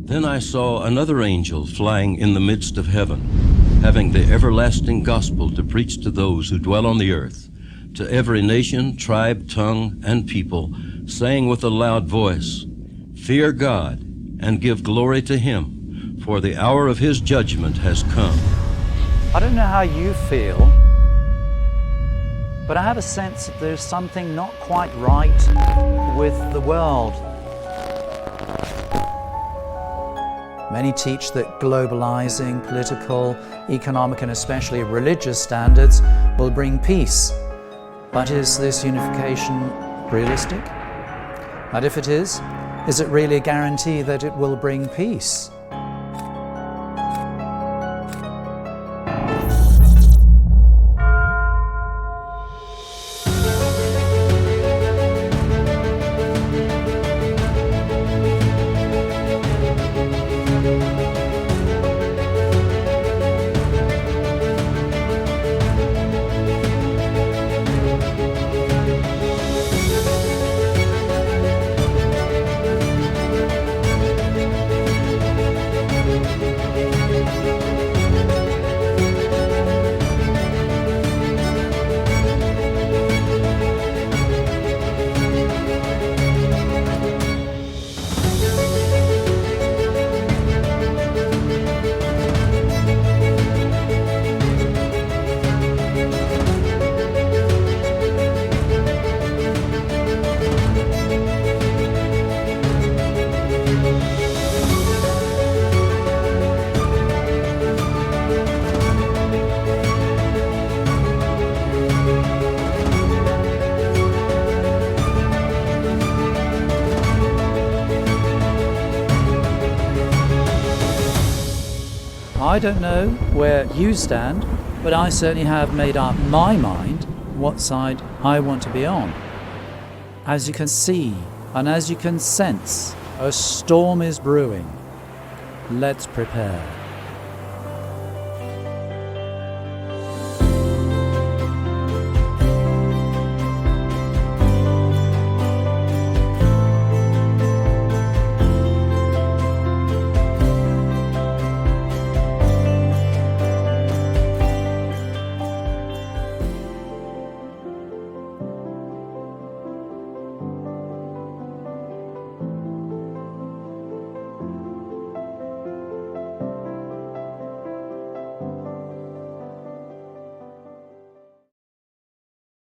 Then I saw another angel flying in the midst of heaven, having the everlasting gospel to preach to those who dwell on the earth, to every nation, tribe, tongue, and people, saying with a loud voice, "Fear God, and give glory to him, for the hour of his judgment has come." I don't know how you feel, but I have a sense that there's something not quite right with the world. Many teach that globalizing political, economic, and especially religious standards will bring peace. But is this unification realistic? And if it is it really a guarantee that it will bring peace? I don't know where you stand, but I certainly have made up my mind what side I want to be on. As you can see, and as you can sense, a storm is brewing. Let's prepare.